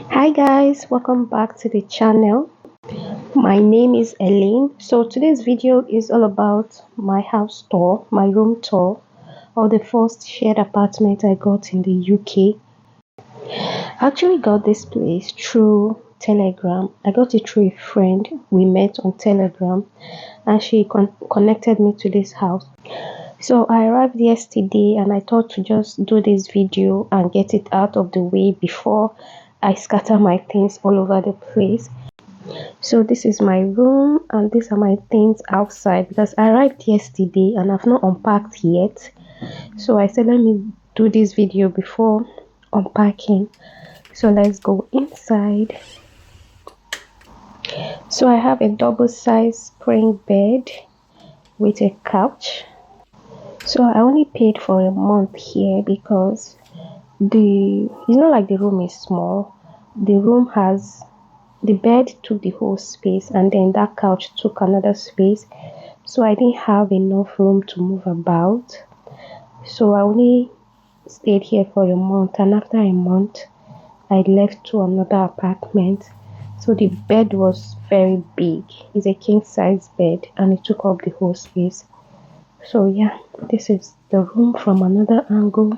Hi guys, welcome back to the channel. My name is Elaine. So today's video is all about my house tour, my room tour of the first shared apartment I got in the UK. I actually got this place through Telegram. I got it through a friend. We met on Telegram and she connected me to this house. So I arrived yesterday and I thought to just do this video and get it out of the way before I scatter my things all over the place. So this is my room and these are my things outside because I arrived yesterday and I've not unpacked yet. So I said let me do this video before unpacking. So let's go inside. So I have a double size spring bed with a couch. So I only paid for a month here because it's not like the room is small. The bed took the whole space and then that couch took another space. So I didn't have enough room to move about. So I only stayed here for a month and after a month I left to another apartment. So the bed was very big. It's a king size bed and it took up the whole space. So yeah, this is the room from another angle.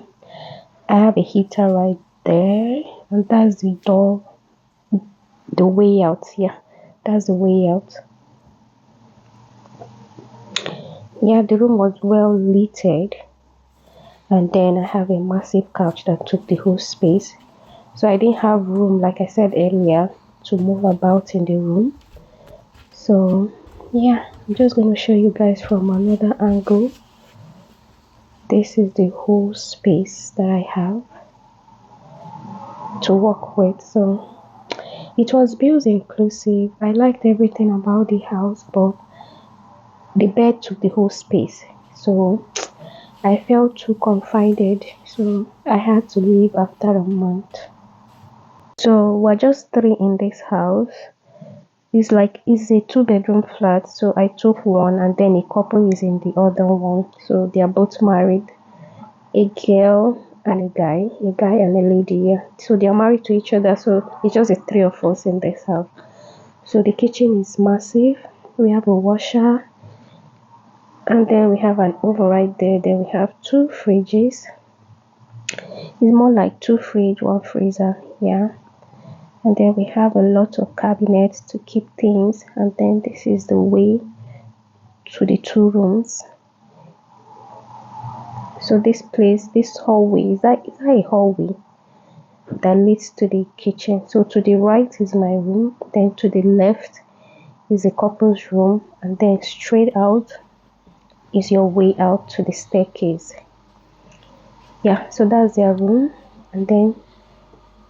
I have a heater right there and that's the door, the way out. Yeah, that's the way out. Yeah, the room was well lit, and then I have a massive couch that took the whole space. So I didn't have room, like I said earlier, to move about in the room. So yeah, I'm just going to show you guys from another angle. This is the whole space that I have to work with. So it was bills inclusive. I liked everything about the house, but the bed took the whole space. So I felt too confined. So I had to leave after a month. So we're just three in this house. It's a 2-bedroom flat. So I took one and then a couple is in the other one. So they are both married. A girl and a guy and a lady. Yeah. So they are married to each other. So it's just the three of us in this house. So the kitchen is massive. We have a washer. And then we have an oven right there. Then we have 2 fridges. It's more like 2 fridge, 1 freezer. Yeah. And then we have a lot of cabinets to keep things. And then this is the way to the 2 rooms. So this hallway, is that a hallway that leads to the kitchen? So to the right is my room, then to the left is a couple's room, and then straight out is your way out to the staircase. Yeah, so that's their room, and then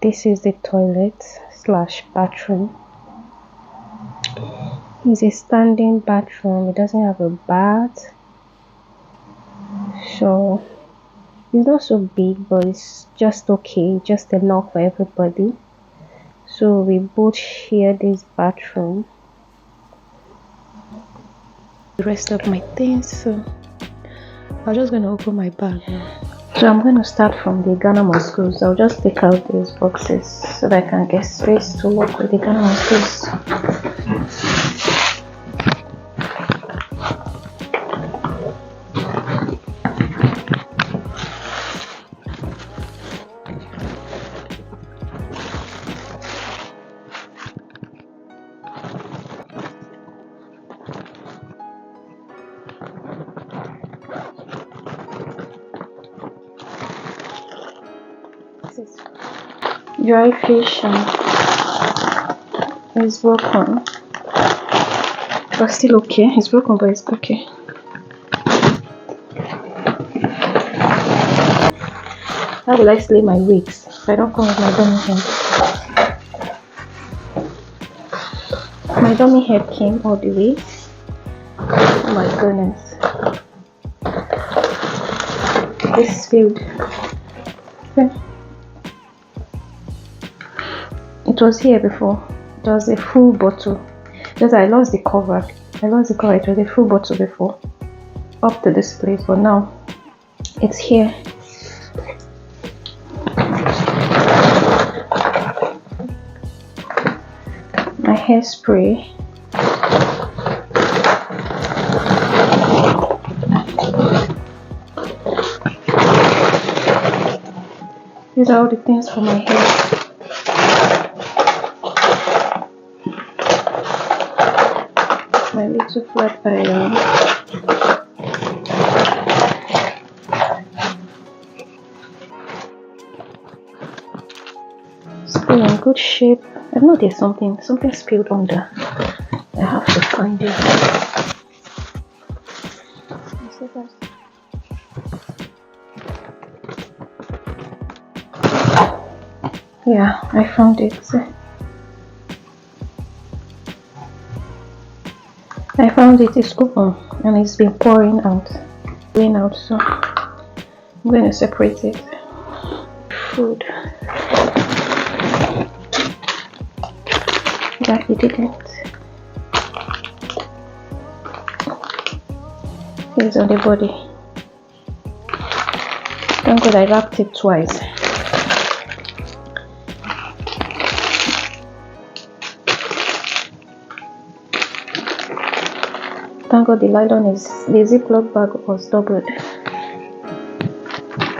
this is the toilet / bathroom. It's a standing bathroom. It doesn't have a bath, so it's not so big, but it's just okay, just enough for everybody. So we both share this bathroom. The rest of my things, so I'm just gonna open my bag now. So I'm going to start from the Ghana mosquitoes. I'll just take out these boxes so that I can get space to work with the Ghana mosquitoes. Dry fish is broken, but still okay. It's broken, but it's okay. How will I slay my wigs if I don't come with my dummy head? My dummy head came all the way. Oh my goodness. This is filled. Okay. It was here before. It was a full bottle. Just I lost the cover. It was a full bottle before. Up to this place, but now it's here. hairspray. These are all the things for my hair. My little flat iron. Still in good shape. I know there's something spilled under. I have to find it. Yeah, I found it. I found it. It's open and it's been pouring out. So I'm going to separate it. Food. Yeah, he didn't. It's on the body. Thank God I wrapped it twice. Thank God the Ziploc bag was doubled.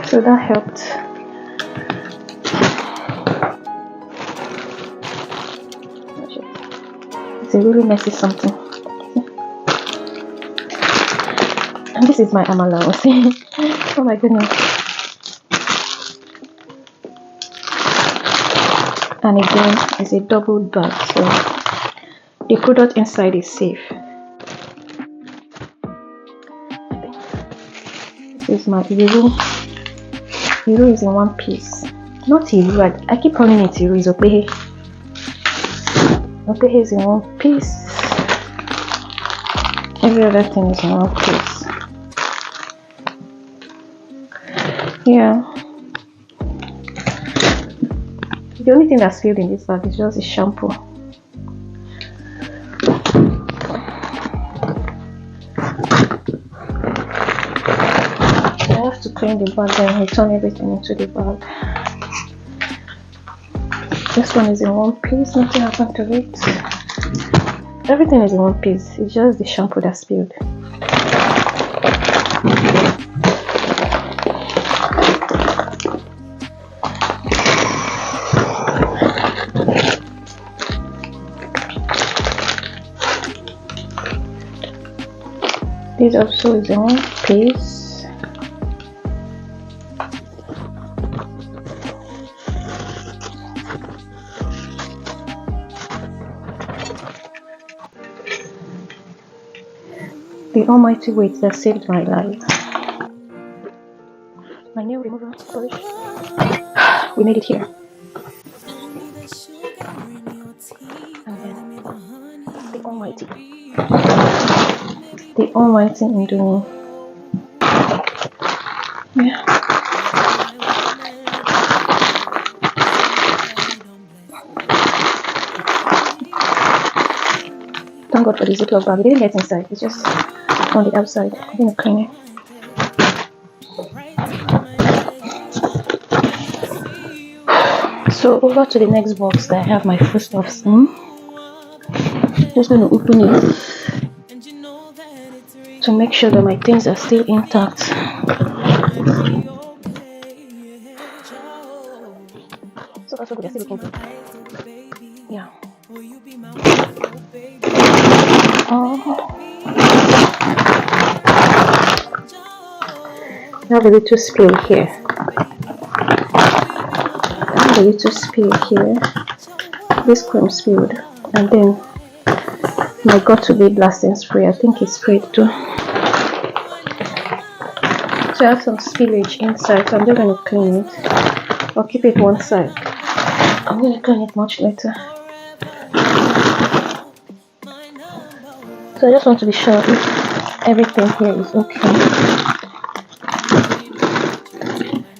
So that helped. It's a really messy something. And this is my amala. Oh my goodness. And again, it's a double bag, so the product inside is safe. This is my Iru. Iru is in one piece. Not Iru, I keep calling it Iru, it's Opehe. Opehe is in one piece. Every other thing is in one piece. Yeah. The only thing that's filled in this bag is just the shampoo. I have to clean the bag and return everything into the bag. This one is in one piece, nothing happened to it. Everything is in one piece, it's just the shampoo that's spilled. This also is in one piece. The almighty weight that saved my life. My nail remover polish. We made it here. And then the almighty. The almighty Indomie. Yeah. Thank God for the Ziploc bag. It didn't get inside. It's just on the outside. I'm gonna clean it. So over to the next box that I have my foodstuffs in. Just gonna open it to make sure that my things are still intact. So that's what we're still looking for. Yeah. I have a little spill here. This cream spilled, and then my got-to-be blasting spray. I think it's sprayed too. So I have some spillage inside, so I'm just going to clean it. I'll keep it one side. I'm going to clean it much later. So I just want to be sure if everything here is okay.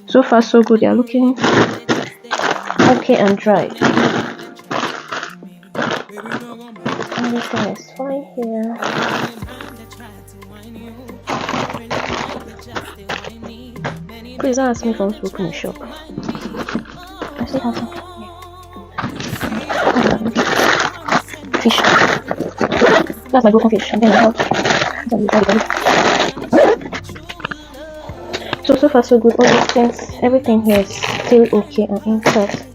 So far so good. They are looking okay and dried. Everything is fine here. Please don't ask me if I want to open a shop. I still have some. fish. That's my broken fish. And then I have so far so good. All these things, everything here is still okay and intact.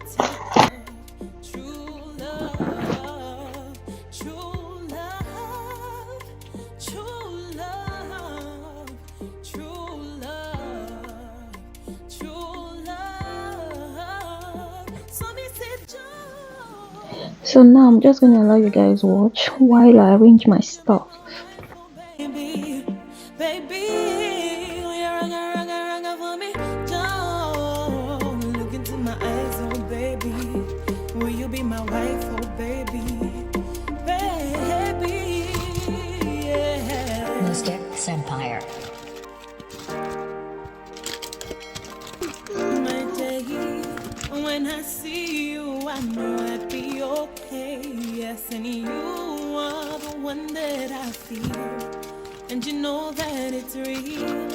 So now I'm just gonna allow you guys watch while I arrange my stuff. Empire. My day, when I see you, I know I'd be okay. Yes, and you are the one that I feel, and you know that it's real.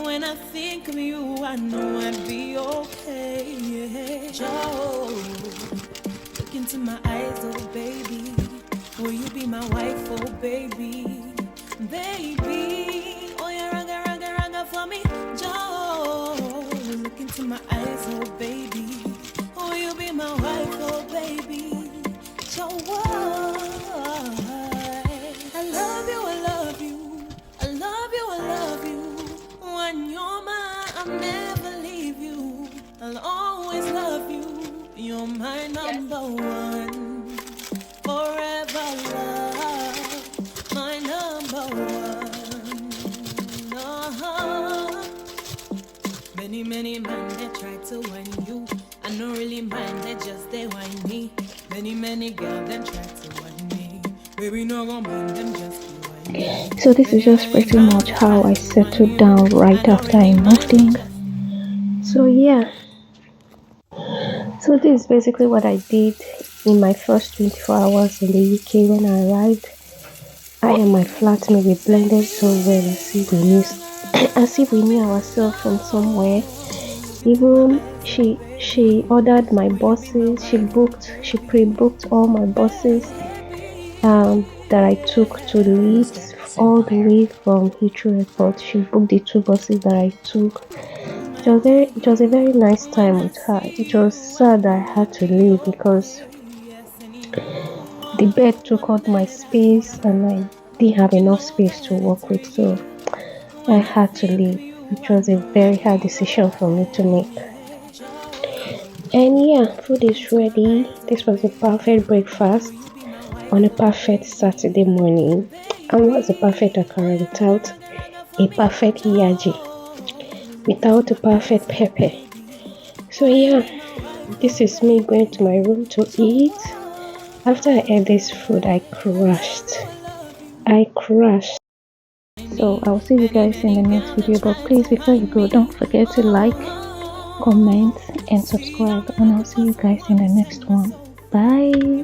When I think of you, I know I'd be okay. Yeah. Joe, look into my eyes, oh baby. Will you be my wife, oh baby? Baby, oh yeah, raga for me, Joe. Look into my eyes, oh baby. Oh, you be my wife, oh baby. Joe, I love you, I love you, I love you, I love you. When you're mine, I'll never leave you. I'll always love you. You're my number one, forever love. My number one. Many men they try to whine you. I don't really mind, they just they whine me. Many girls then try to whine me. Baby no go mind them just whine me. So this is just pretty much how I settled down right after I moved in. So yeah. So this is basically what I did in my first 24 hours in the UK when I arrived. I and my flatmate we blended so well as if we knew ourselves from somewhere. Even she ordered my buses, she pre-booked all my buses that I took to Leeds all the way from Heathrow Airport. She booked the 2 buses that I took. It was a very nice time with her. It was sad that I had to leave because the bed took up my space and I didn't have enough space to work with, so I had to leave, which was a very hard decision for me to make. And yeah, food is ready. This was a perfect breakfast on a perfect Saturday morning. And what's a perfect akara without a perfect yaji, without a perfect pepper? So yeah, this is me going to my room to eat. After I ate this food, I crashed. So I'll see you guys in the next video, but please, before you go, don't forget to like, comment and subscribe, and I'll see you guys in the next one. Bye.